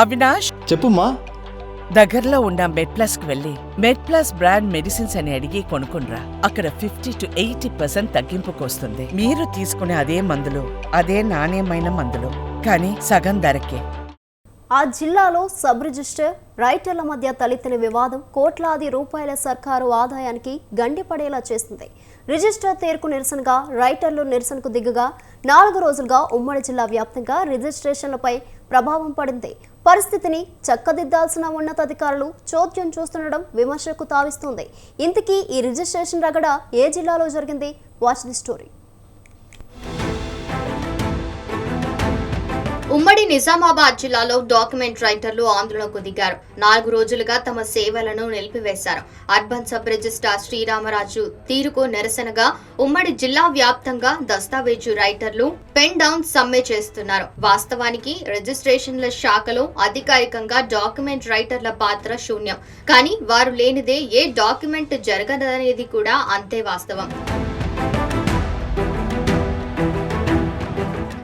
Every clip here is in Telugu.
అవినాష్, చెప్పుమా. దగ్గరలో ఉన్న మెడ్ప్లస్ కు వెళ్లి మెడ్ప్లస్ బ్రాండ్ మెడిసిన్స్ అని అడిగి కొనుక్కునరా. అక్కడ 50 to 80% తగ్గింపుకు వస్తుంది. మీరు తీసుకునే అదే మందులు, అదే నాణ్యమైన మందులు, కానీ సగం ధరకే. ఆ జిల్లాలో సబ్ రిజిస్టర్ రైటర్ల మధ్య తలెత్తిన వివాదం కోట్లాది రూపాయల సర్కారు ఆదాయానికి గండిపడేలా చేస్తుంది. రిజిస్టర్ తీరుకు నిరసనగా రైటర్లు నిరసనకు దిగగా 4 రోజులుగా ఉమ్మడి జిల్లా వ్యాప్తంగా రిజిస్ట్రేషన్లపై ప్రభావం పడింది. పరిస్థితిని చక్కదిద్దాల్సిన ఉన్నతాధికారులు చోద్యం చూస్తుండడం విమర్శకు తావిస్తుంది. ఇంతకీ ఈ రిజిస్ట్రేషన్ రగడ ఏ జిల్లాలో జరిగింది? Watch the story. ఉమ్మడి నిజామాబాద్ జిల్లాలో డాక్యుమెంట్ రైటర్లు ఆందోళనకు దిగారు. 4 రోజులుగా తమ సేవలను నిలిపివేశారు. అర్బన్ సబ్ రిజిస్ట్రార్ శ్రీరామరాజు తీరుకు నిరసనగా ఉమ్మడి జిల్లా వ్యాప్తంగా దస్తావేజు రైటర్లు పెన్ డౌన్ సమ్మె చేస్తున్నారు. వాస్తవానికి రిజిస్ట్రేషన్ల శాఖలో అధికారికంగా డాక్యుమెంట్ రైటర్ల పాత్ర శూన్యం. కానీ వారు లేనిదే ఏ డాక్యుమెంట్ జరగదనేది కూడా అంతే వాస్తవం.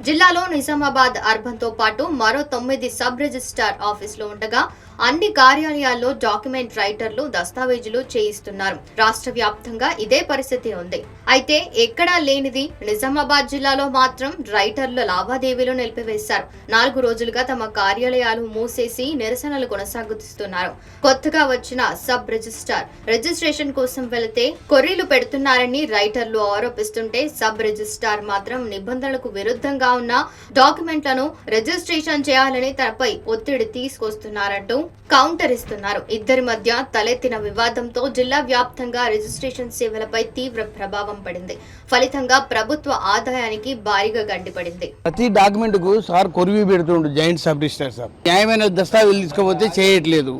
జిల్లాలో నిజామాబాద్ అర్బన్ తో పాటు మరో 9 సబ్ రిజిస్ట్రార్ ఆఫీసులు ఉండగా అన్ని కార్యాలయాల్లో డాక్యుమెంట్ రైటర్లు దస్తావేజులు చేయిస్తున్నారు. రాష్ట్ర వ్యాప్తంగా ఇదే పరిస్థితి ఉంది. అయితే ఎక్కడా లేనిది నిజామాబాద్ జిల్లాలో మాత్రం రైటర్ల లావాదేవీలు నిలిపివేశారు. 4 రోజులుగా తమ కార్యాలయాలు మూసేసి నిరసనలు కొనసాగిస్తున్నారు. కొత్తగా వచ్చిన సబ్ రిజిస్ట్రార్ రిజిస్ట్రేషన్ కోసం వెళితే కొర్రీలు పెడుతున్నారని రైటర్లు ఆరోపిస్తుంటే, సబ్ రిజిస్ట్రార్ మాత్రం నిబంధనలకు విరుద్ధంగా ఉన్న డాక్యుమెంట్లను రిజిస్ట్రేషన్ చేయాలని తనపై ఒత్తిడి తీసుకొస్తున్నారంటూ కౌంటర్ ఇస్తున్నారు. ఇద్దరి మధ్య తలెత్తిన వివాదంతో జిల్లా వ్యాప్తంగా రిజిస్ట్రేషన్ సేవలపై తీవ్ర ప్రభావం పడింది. ఫలితంగా ప్రభుత్వ ఆదాయానికి భారీగా గండిపడింది. ప్రతి డాక్యుమెంట్ కు సార్ కొరివి పెడుతుండు జాయింట్ సబ్ రిజిస్ట్రార్ సార్. న్యాయమైన దస్తావేజులు తీసుకపోతే చేయట్లేదు.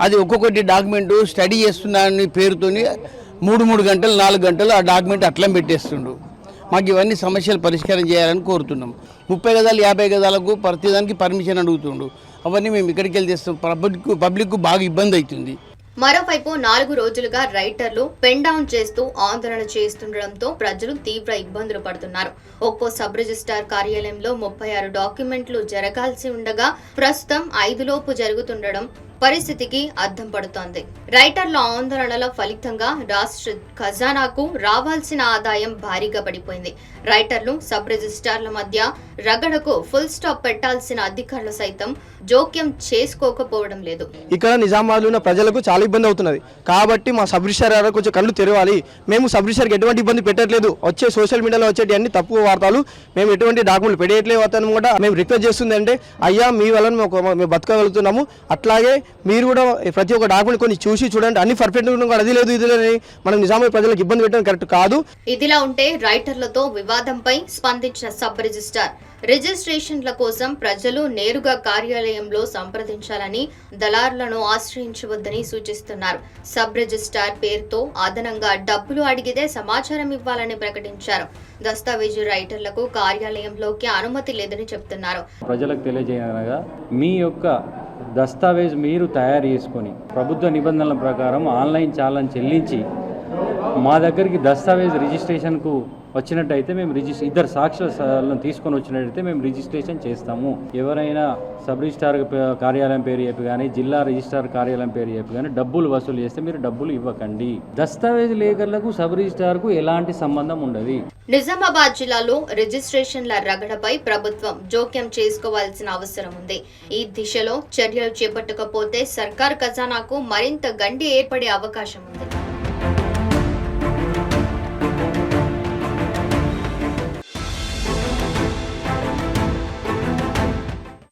అది ఒక్కొక్కటి డాక్యుమెంట్ స్టడీ చేస్తున్నారని పేరుతోని 3 గంటలు 4 గంటలు ఆ డాక్యుమెంట్ అట్లా పెట్టేస్తుండు. మాకు ఇవన్నీ సమస్యలు పరిష్కారం చేయాలని కోరుతున్నాం. 30 గజాలు 50 గజాలకు ప్రతిదానికి పర్మిషన్ అడుగుతుండు. అవన్నీ మేము ఇక్కడికి వెళ్ళి చేస్తాం. పబ్లిక్ బాగా ఇబ్బంది అవుతుంది. మరోవైపు 4 రోజులుగా రైటర్లు పెన్ డౌన్ చేస్తూ ఆందోళన చేస్తుండటంతో ప్రజలు తీవ్ర ఇబ్బందులు పడుతున్నారు. ఒక్కో సబ్ రిజిస్ట్రార్ కార్యాలయంలో 36 డాక్యుమెంట్లు జరగాల్సి ఉండగా ప్రస్తుతం 5 లోపు జరుగుతుండడం పరిస్థితికి అద్దం పడుతోంది. రైటర్ల ఆందోళనల ఫలితంగా రాష్ట్ర ఖజానాకు రావాల్సిన ఆదాయం భారీగా పడిపోయింది. రైటర్లు సబ్ రిజిస్ట్రార్ల మధ్య రగడకు ఫుల్ స్టాప్ పెట్టాల్సిన అధికారులు సైతం జోక్యం చేసుకోకపోవడం లేదు. ఇక్కడ నిజామాబాద్ ఉన్న ప్రజలకు చాలా ఇబ్బంది అవుతున్నది. కాబట్టి మా సబ్ రిజిస్ట్రార్ గారు కొంచెం కళ్ళు తెరవాలి. మేము సబ్ రిజిస్ట్రార్కి ఎటువంటి ఇబ్బంది పెట్టట్లేదు. వచ్చే సోషల్ మీడియాలో వచ్చేటి అన్ని తప్పు వార్తలు, మేము ఎటువంటి డాక్యుమెంట్లు పెట్టేయట్లేదు అతను కూడా మేము రిక్వెస్ట్ చేస్తుంది అంటే, అయ్యా మీ వల్ల మేము బతకగలుగుతున్నాము, అట్లాగే మీరు కూడా ప్రతి ఒక్క డాక్యుమెంట్ కొన్ని చూసి చూడండి, అన్ని పర్ఫెక్ట్ అది లేదు ఇది లేదని మనం నిజామాబాద్ ప్రజలకు ఇబ్బంది పెట్టడం కరెక్ట్ కాదు. ఇదిలా ఉంటే రైటర్లతో వివాదంపై స్పందించిన సబ్ రిజిస్ట్రార్ రిజిస్ట్రేషన్ల కోసం ప్రజలు నేరుగా కార్యాలయంలో సంప్రదించాలని, దళారులను ఆశ్రయించవద్దని సూచిస్తున్నారు. సబ్ రిజిస్ట్రార్ పేరుతో అదనంగా డబ్బులు అడిగితే సమాచారం ఇవ్వాలని ప్రకటించారు. దస్తావేజు రైటర్లకు కార్యాలయంలోకి అనుమతి లేదని చెప్తున్నారు. ప్రజలకు తెలియజేయనగా మీ యొక్క దస్తావేజ్ మీరు తయారు చేసుకొని ప్రభుత్వ నిబంధనల ప్రకారం ఆన్లైన్ చాలాన్ చెల్లించి మా దగ్గరికి దస్తావేజ్ రిజిస్ట్రేషన్కు వచ్చినట్టయితే మేము ఇద్దరు సాక్షులను తీసుకొని వచ్చినట్టయితే మేము రిజిస్ట్రేషన్ చేస్తాము. ఎవరైనా సబ్ రిజిస్ట్రార్ కార్యాలయం పేరు చెప్పి కానీ జిల్లా రిజిస్ట్రార్ కార్యాలయం పేరు చెప్పి కానీ డబ్బులు వసూలు చేస్తే మీరు డబ్బులు ఇవ్వకండి. దస్తావేజ్ లేఖర్లకు సబ్ రిజిస్ట్రార్కు ఎలాంటి సంబంధం ఉండదు. నిజామాబాద్ జిల్లాలో రిజిస్ట్రేషన్ల రగడపై ప్రభుత్వం జోక్యం చేసుకోవాల్సిన అవసరం ఉంది. ఈ దిశలో చర్యలు చేపట్టకపోతే సర్కార్ ఖజానాకు మరింత గండి ఏర్పడే అవకాశం ఉంది.